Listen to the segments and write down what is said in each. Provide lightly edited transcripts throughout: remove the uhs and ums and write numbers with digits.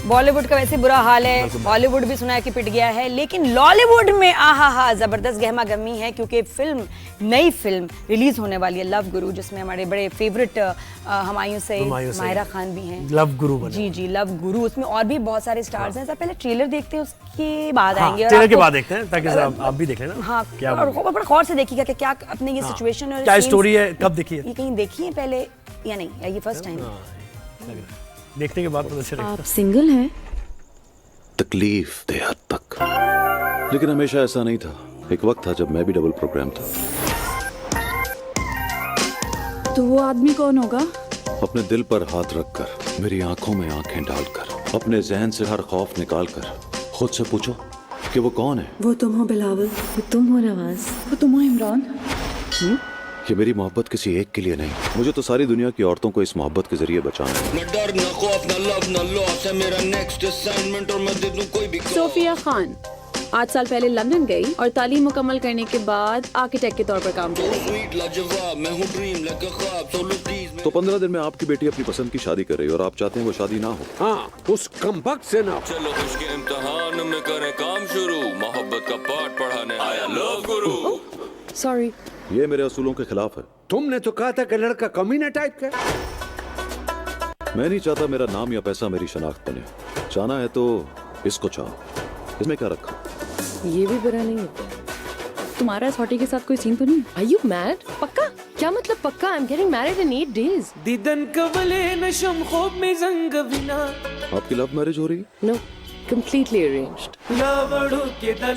बॉलीवुड का वैसे बुरा हाल है, बॉलीवुड भी सुना है कि पिट गया है, लेकिन लॉलीवुड में आहा जबरदस्त गहमा गहमी है क्योंकि नई फिल्म रिलीज होने वाली है लव गुरु, जिसमें हमारे बड़े फेवरेट हुमायूं सईद, माहिरा खान भी हैं। लव गुरु बने। जी लव गुरु, उसमें और भी बहुत सारे स्टार्स हैं। सर पहले ट्रेलर देखते हैं, उसके बाद आएंगे। ट्रेलर के बाद देखते हैं ताकि आप भी देख लेना। हाँ, और बड़ा गौर से देखिएगा कि क्या अपने ये सिचुएशन और क्या स्टोरी है, कब देखी है, ये कहीं देखी है पहले या नहीं, या ये फर्स्ट टाइम? देखने के बाद पता चलेगा। आप सिंगल हैं? तकलीफ दे हद तक, लेकिन हमेशा ऐसा नहीं था। एक वक्त था जब मैं भी डबल प्रोग्राम था। तो वो आदमी कौन होगा? अपने दिल पर हाथ रखकर, मेरी आंखों में आंखें डालकर, अपने जहन से हर खौफ निकालकर खुद से पूछो कि वो कौन है। वो तुम हो बिलावल, वो तुम हो नवाज, वो तुम हो इमरान। ये मेरी मोहब्बत किसी एक के लिए नहीं, मुझे तो सारी दुनिया की औरतों को इस मोहब्बत के जरिए बचाना है। न डर न खौफ न लव न लॉस है मेरा नेक्स्ट असाइनमेंट, और मैं दे दूं कोई भी। सोफिया खान 8 साल पहले लंदन गई और तालीम मुकम्मल करने के बाद आर्किटेक्ट के तौर पर काम किया। तो 15 दिन में आपकी बेटी अपनी पसंद की शादी कर रही है और आप चाहते हैं वो शादी ना हो। हाँ, उस कमबख्त से ना। चलो उसके इम्तिहान में करें काम शुरू, मोहब्बत का पाठ पढ़ाने आया लव गुरु। सॉरी, ये मेरे असूलों के खिलाफ है। तुमने तो कहा था कि लड़का कमीना टाइप का। मैं नहीं चाहता मेरा नाम या पैसा मेरी शनाख्त बने। चाहना है तो इसको चाहो। इसमें क्या रखा? ये भी बुरा नहीं है। तुम्हारा इस हॉटी के साथ कोई सीन तो नहीं? Are you mad? पक्का? क्या मतलब पक्का? I'm getting married in 8 days. Deedan कवले नशम खोब में जंग बिना। आपकी लव मैरिज हो रही है? No, completely arranged.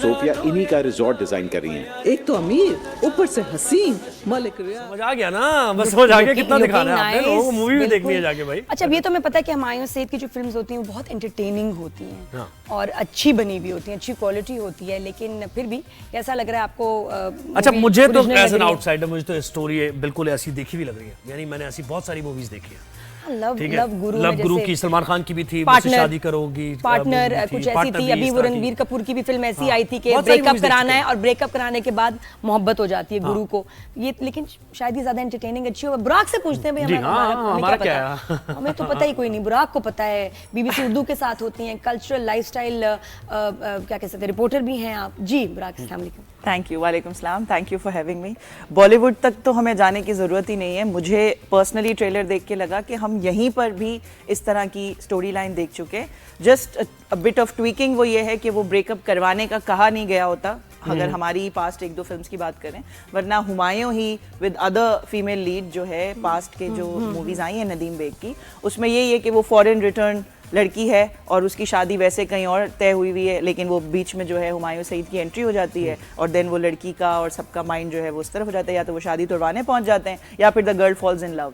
सोफिया इन्हीं का रिजॉर्ट डिजाइन कर रही है। एक तो अमीर, ऊपर से हसीन, मलिक रियाज। समझ आ गया ना, बस समझ आ गया कितना दिखाना है आपने। लोगों को मूवी भी देखनी है जाके भाई। अच्छा, ये तो मैं पता है कि हुमायूं सईद की जो फिल्म्स होती हैं वो बहुत एंटरटेनिंग होती हैं और अच्छी बनी हुई होती हैं, अच्छी क्वालिटी होती है, लेकिन फिर भी कैसा लग रहा है आपको? अच्छा, मुझे तो एज एन आउटसाइडर मुझे तो स्टोरी बिल्कुल ऐसी देखी भी लग रही है। यानी मैंने ऐसी बहुत सारी मूवीज देखी है। लव गुरु की सलमान खान की भी थी, मुझसे शादी करोगी, पार्टनर कुछ ऐसी थी। अभी वो रणबीर कपूर की भी फिल्म ऐसी आई थी कि ब्रेकअप कराना है और ब्रेकअप कराने के बाद मोहब्बत हो जाती है गुरु को। ये लेकिन शायद ये ज्यादा एंटरटेनिंग अच्छी हो। बुराक से पूछते हैं भाई, हमारा क्या है? हमें तो पता ही कोई नहीं, बुराक को पता है। बीबीसी उर्दू के साथ होती हैं, कल्चरल लाइफस्टाइल क्या कह सकते हैं, रिपोर्टर भी हैं आप। जी बुराक, अस्सलाम वालेकुम। थैंक यू, वालेकुम सलाम, thank you for having me. Bollywood तक तो हमें जाने की ज़रूरत ही नहीं है। मुझे पर्सनली ट्रेलर देख के लगा कि हम यहीं पर भी इस तरह की स्टोरी लाइन देख चुके। Just a bit of tweaking वो ये है कि वो ब्रेकअप करवाने का कहा नहीं गया होता अगर हमारी पास्ट 1-2 फिल्म्स की बात करें, वरना हुमायूं ही विद अदर फीमेल लीड जो है पास्ट के जो मूवीज़ आई हैं नदीम बेग की, उसमें यही है कि वो फॉरेन रिटर्न लड़की है और उसकी शादी वैसे कहीं और तय हुई है, लेकिन वो बीच में जो है हुमायूं सईद की एंट्री हो जाती है और देन वो लड़की का और सबका माइंड जो है वो उस तरफ हो जाता है, या तो वो शादी तोड़वाने पहुंच जाते हैं या फिर the girl falls in love.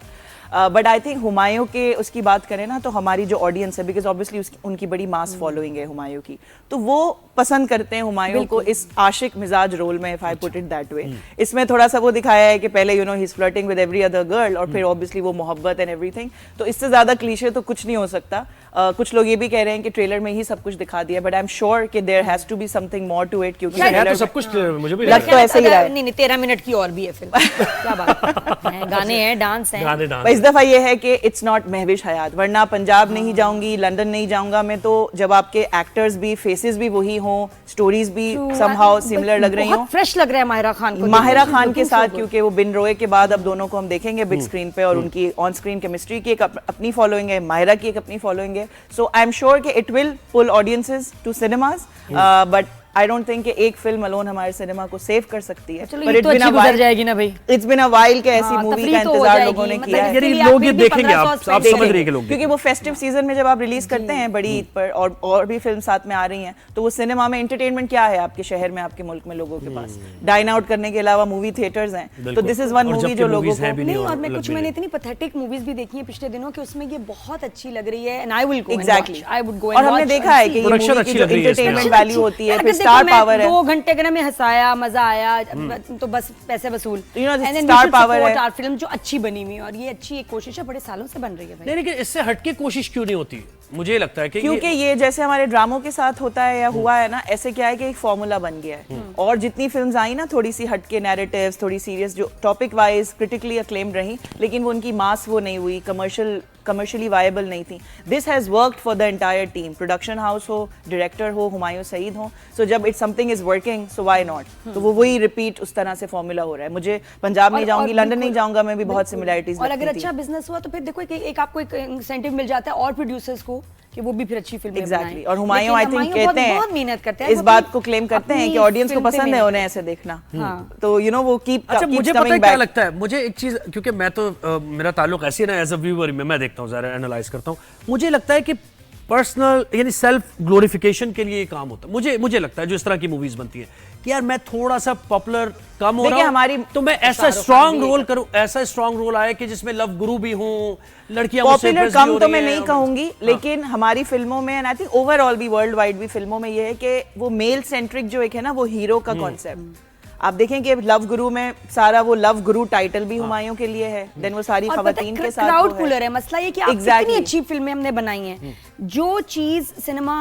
But I think Humayun के उसकी बात करें ना, तो हमारी जो ऑडियंस है, बिकॉज ऑब्वियसली उनकी बड़ी मास फॉलोइंग है हुमायूं की, तो वो पसंद करते हैं हुमायूं को इस आशिक मिजाज रोल में, if I put it that way. इसमें थोड़ा सा वो दिखाया है कि पहले you know he is flirting with every other girl और फिर ऑब्वियसली वो मोहब्बत एंड एवरीथिंग। तो इससे ज्यादा क्लीशे तो कुछ नहीं हो सकता। कुछ लोग ये भी कह रहे हैं कि ट्रेलर में ही सब कुछ दिखा दिया, बट आई एम श्योर कि there has to be something more to it, क्योंकि तो सब कुछ मुझे भी लग तो ऐसे ही रहा है। नहीं 13 मिनट की और भी है फिल्म। क्या बात है, गाने हैं, डांस है। इस दफा ये है कि इट्स नॉट महविश हयात, वरना पंजाब नहीं जाऊंगी, लंदन नहीं जाऊंगा मैं, तो जब आपके एक्टर्स भी, फेसेस भी वही हों, स्टोरीज भी समहाउ सिमिलर लग रही हों। फ्रेश लग रहा है माहिरा खान को, माहिरा खान के साथ, क्योंकि वो बिन रोए के बाद अब दोनों को हम देखेंगे बिग स्क्रीन पे और उनकी ऑन स्क्रीन केमिस्ट्री की एक अपनी फॉलोइंग है, माहिरा की एक अपनी फॉलोइंग है। सो आई एम श्योर कि it will pull audiences to cinemas, but I don't think कि एक फिल्म अलोन हमारे सिनेमा को सेव कर सकती है। पर इट्स बिन गुजर जाएगी ना भाई, इट्स बिन अ वाइल के ऐसी मूवी का इंतजार लोगों ने किया है। लोग ये देखेंगे, आप समझ रहे हैं लोग, क्योंकि वो फेस्टिव सीजन में जब आप रिलीज करते हैं बड़ी ईद पर और भी फिल्म साथ में आ रही हैं, तो वो सिनेमा में एंटरटेनमेंट क्या है आपके शहर में, आपके मुल्क में लोगों के पास? डाइन आउट करने के अलावा मूवी थिएटर्स हैं, तो दिस इज वन मूवी जो लोगों को नहीं। और मैं कुछ मैंने इतनी पैथेटिक मूवीज भी देखी हैं पिछले दिनों कि उसमें ये बहुत अच्छी लग रही है, and I will go exactly, I would go. और हमने देखा है कि ये मूवी की जो एंटरटेनमेंट वैल्यू होती है, फिर स्टार पावर है। 2 घंटे अगर हमें हंसाया, मजा आया, तो बस पैसे वसूल। स्टार पावर है फिल्म जो अच्छी बनी हुई, और ये अच्छी एक कोशिश है, बड़े सालों से बन रही है। नहीं, लेकिन इससे हटके कोशिश क्यों नहीं होती? मुझे लगता है कि क्योंकि ये जैसे हमारे ड्रामों के साथ होता है या हुआ है ना, ऐसे क्या है कि एक फॉर्मूला बन गया है। और जितनी फिल्म्स आई ना, थोड़ी सी हटके नैरेटिव्स, थोड़ी सीरियस, जो टॉपिक वाइज क्रिटिकली अक्लेम्ड रही, लेकिन वो उनकी मास वो नहीं हुई, कमर्शियल कमर्शियली वायबल नहीं थी. This has worked for the entire team, production house हो, डायरेक्टर हो, हुमायूं सईद हो. सो जब it's something is working so why not. तो वो वही रिपीट उस तरह से फॉर्मूला हो रहा है. मुझे पंजाब नहीं जाऊंगी, लंदन नहीं जाऊंगा, मैं भी बहुत सिमिलैरिटीज. और अगर अच्छा बिजनेस हुआ तो फिर देखो एक आपको एक इंसेंटिव मिल जाता है और प्रोड्यूसर्स को कि वो भी फिर अच्छी फिल्में एग्जैक्टली. और हुमायूं आई थिंक कहते हैं, बहुत मेहनत करते हैं, इस बात को क्लेम करते हैं कि ऑडियंस को पसंद है उन्हें ऐसे देखना. तो यू नो वो कीप. अच्छा मुझे पता है क्या लगता है, मुझे एक चीज, क्योंकि मैं तो मेरा ताल्लुक ऐसे ही ना एज अ व्यूअर में मैं देखता हूँ, जरा एनालाइज करता हूँ. मुझे लगता है कि पर्सनल यानी सेल्फ ग्लोरिफिकेशन के लिए ये काम होता है. मुझे लगता है जो इस तरह की मूवीज बनती हैं कि यार मैं थोड़ा सा पॉपुलर कम हो रहा हूं तो मैं ऐसा स्ट्रांग रोल करूं, ऐसा स्ट्रांग रोल आए कि जिसमें लव गुरु भी हूं, लड़कियां मुझसे पॉपुलर कम तो मैं नहीं कहूंगी, लेकिन हमारी फिल्मों में एंड आई थिंक ओवरऑल भी वर्ल्ड वाइड भी फिल्मों में ये है कि वो मेल सेंट्रिक जो एक है ना वो हीरो का कॉन्सेप्ट. आप देखें कि लव गुरु में सारा वो लव गुरु टाइटल भी हुमायूं के लिए है, देन वो सारी खवातीन के साथ क्राउड पुलर है. मसला ये कि आप कितनी अच्छी फिल्में हमने बनाई हैं, जो चीज सिनेमा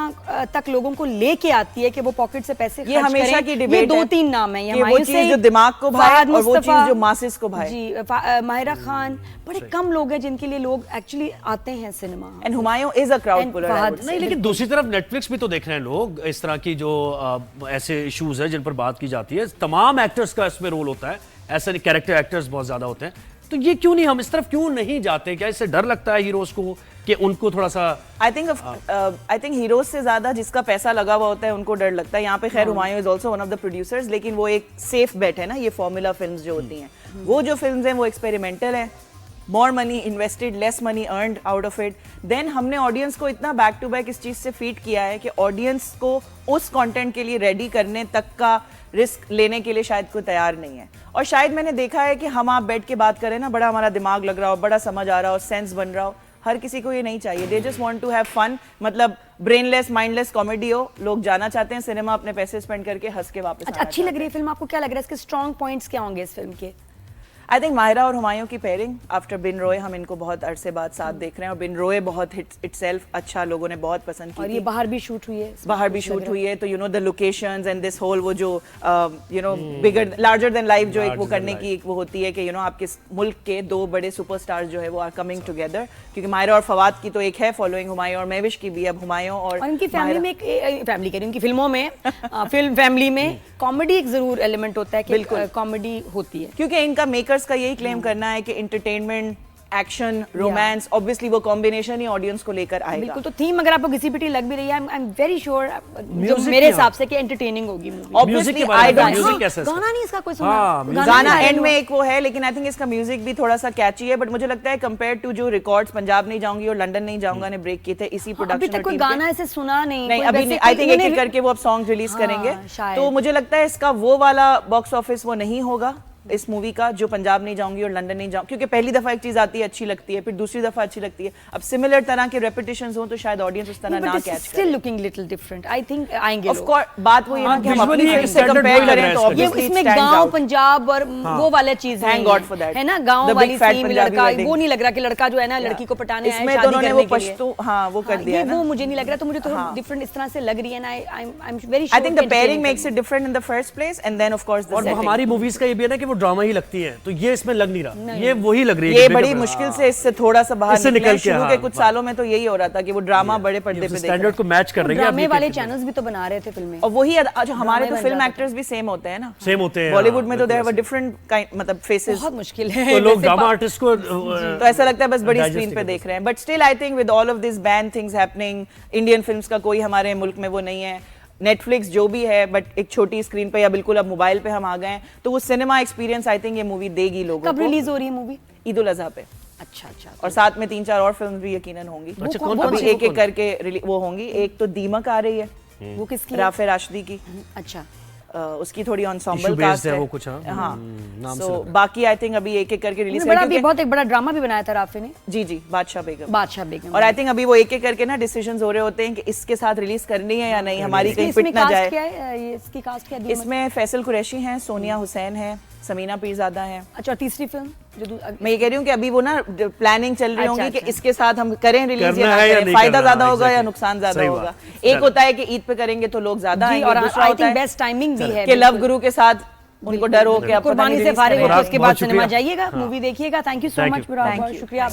तक लोगों को लेके आती है कि वो पॉकेट से पैसे ये हमेशा की डिबेट है. 2-3 नाम है, ये वो चीज जो दिमाग को भाए और वो चीज जो मासेस को भाए. जी, माहिरा खान, बड़े कम लोग हैं जिनके लिए लोग एक्चुअली आते हैं cinema. And Humayun is a crowd puller. नहीं, लेकिन दूसरी तरफ नेटफ्लिक्स भी तो देख रहे हैं लोग, इस तरह की जो ऐसे इश्यूज है जिन पर बात की जाती है, तमाम एक्टर्स का इसमें रोल होता है, ऐसा नहीं कैरेक्टर एक्टर्स बहुत ज्यादा होते हैं. तो ये क्यों नहीं, हम इस तरफ क्यों नहीं जाते? क्या इससे डर लगता है हीरोज को कि उनको थोड़ा सा? आई थिंक हीरोज से ज्यादा जिसका पैसा लगा हुआ होता है उनको डर लगता है. यहाँ पे खैर Humayun is also one of the producers, लेकिन वो एक सेफ बेट है ना. ये फॉर्मूला फिल्म्स जो होती हैं, वो जो फिल्म्स हैं वो एक्सपेरिमेंटल है. More money invested, less money earned out of it. Then हमने ऑडियंस को इतना बैक टू बैक इस चीज से फीड किया है कि ऑडियंस को उस कंटेंट के लिए रेडी करने तक का रिस्क लेने के लिए शायद कोई तैयार नहीं है. और शायद मैंने देखा है कि हम आप बैठ के बात करें ना, बड़ा हमारा दिमाग लग रहा हो, बड़ा समझ आ रहा हो, सेंस बन रहा हो, हर किसी को ये नहीं चाहिए. They just want to have fun, मतलब ब्रेनलेस माइंडलेस कॉमेडी हो. लोग जाना चाहते हैं सिनेमा अपने पैसे स्पेंड करके हंस के वापस. अच्छा, अच्छी लग रही है फिल्म, आपको क्या लग रहा है इसके स्ट्रॉन्ग पॉइंट्स क्या होंगे इस फिल्म के? आई थिंक माहिरा और हुमायूं की पेयरिंग आफ्टर बिन रोय, हम इनको बहुत अरसे बाद साथ देख रहे हैं. और बिन रोय बहुत हिट इटसेल्फ, अच्छा लोगों ने बहुत पसंद की. और ये बाहर भी शूट हुई है, बाहर भी शूट हुई है. तो you know the locations and this whole वो जो you know bigger larger than life जो एक वो करने की एक वो होती है कि यू नो आपके मुल्क के दो बड़े सुपरस्टार्स जो है वो आर कमिंग टुगेदर. क्योंकि माहिरा और फवाद की तो एक है फॉलोइंग, हुमायूं और महविश की भी. अब हुमायूं और उनकी फैमिली में फैमिली कह रही हूं, उनकी फिल्मों में फिल्म फैमिली में कॉमेडी एक जरूर एलिमेंट होता है कि कॉमेडी होती है. क्योंकि इनका मेकर्स का यही क्लेम करना है कि एंटरटेनमेंट, एक्शन, रोमांस, ऑब्वियसली वो कॉम्बिनेशन ही ऑडियंस को लेकर आएगा. बिल्कुल. तो थीम अगर आपको किसी पिटी लग भी रही है, आई एम वेरी श्योर जो मेरे हिसाब से कि एंटरटेनिंग होगी movie. Obviously I don't music कैसा है? गाना नहीं इसका कोई सुना. गाना एंड में एक वो है, लेकिन आई थिंक इसका म्यूजिक भी थोड़ा सा कैची है. बट मुझे लगता है कंपेयर टू जो रिकॉर्ड्स पंजाब नहीं जाऊंगी और लंदन नहीं जाऊंगा ने ब्रेक किए थे इसी प्रोडक्शन अभी तक कोई गाना ऐसे सुना नहीं. अभी आई थिंक एक करके वो अब सॉन्ग रिलीज करेंगे. तो मुझे लगता है इसका वो वाला बॉक्स ऑफिस वो नहीं होगा इस मूवी का जो पंजाब नहीं जाऊंगी और लंदन नहीं जाऊंगी. क्योंकि पहली दफा एक चीज आती है अच्छी लगती है, फिर दूसरी दफा अच्छी लगती है. अब सिमिलर तरह के रेपिटेशंस हो तो शायद ऑडियंस उस तरह ना कैच करे. Still looking little different. I think आएंगे ऑफ कोर्स. बात वो ये ना कि हम अपनी फिल्म से कंपेयर करें तो ऑब्वियसली इसमें गांव पंजाब और वो वाला चीज थैंक गॉड फॉर दैट है ना. गांव वाली थीम, लड़का वो नहीं लग रहा कि लड़का जो है ना लड़की को पटाने आया है. इसमें तो उन्होंने वो पश्तो हां वो कर दिया है ना. वो मुझे नहीं लग रहा. तो मुझे तो डिफरेंट इस तरह से लग रही है ना. I am very sure. I think the pairing makes it different in the first place and then of course the second. और हमारी मूवीज का ये भी है ना कि वो ड्रामा ही लगती है, तो ये इसमें लग नहीं रहा. ये वही लग रही है. ये बड़ी मुश्किल से इससे थोड़ा सा बाहर निकल के. शुरू के कुछ सालों में तो यही हो रहा था कि वो ड्रामा बड़े पर्दे पे देखते हैं. स्टैंडर्ड को मैच कर रही है. ड्रामे वाले चैनल्स भी तो बना रहे थे फिल्में. और वही जो हमारे तो फिल्म एक्टर्स भी सेम होते हैं ना. सेम होते हैं. बॉलीवुड में तो देयर वर डिफरेंट काइंड मतलब फेसेस. बहुत मुश्किल है. तो लोग ड्रामा आर्टिस्ट को तो ऐसा लगता है बस बड़ी स्क्रीन पे देख रहे हैं. But still I think with all of this ban things happening, Indian films का कोई हमारे मुल्क में वो नहीं है. नेटफ्लिक्स जो भी है बट एक छोटी स्क्रीन पे या बिल्कुल अब मोबाइल पे हम आ गए हैं, तो वो सिनेमा एक्सपीरियंस आई थिंक ये मूवी देगी लोगों को. कब रिलीज हो रही है मूवी? ईद उल अज़हा पे. अच्छा. और साथ में 3-4 और फिल्म्स भी यकीनन होंगी. अभी एक एक करके वो होंगी. एक तो दीमक आ रही है, वो किसकी? राफे राशिदी की. अच्छा. उसकी थोड़ी एंसेंबल कास्ट है वो कुछ. हाँ. सो बाकी आई थिंक अभी एक एक करके रिलीज करेंगे. बहुत एक बड़ा ड्रामा भी बनाया था राफे ने. जी बादशाह बेगम. और आई थिंक अभी वो एक एक करके ना डिसीजंस हो रहे होते हैं कि इसके साथ रिलीज करनी है या नहीं, हमारी कहीं पिट ना जाए. इसकी कास्ट क्या है? इसमें फैसल कुरैशी हैं, सोनिया हुसैन है, समीना पीरजादा है. अच्छा. तीसरी फिल्म जो मैं ये कह रही हूँ कि अभी वो ना प्लानिंग चल रही होंगी कि इसके साथ हम करें रिलीज या ना करें, फायदा ज्यादा होगा या नुकसान ज्यादा होगा. एक होता है कि ईद पे करेंगे तो लोग ज्यादा आएंगे, और दूसरा होता है बेस्ट टाइमिंग भी है कि लव गुरु के साथ उनको डर हो कि कुर्बानी से फारिग होकर उसके बाद सिनेमा जाइएगा, मूवी देखिएगा. Thank you so much. शुक्रिया.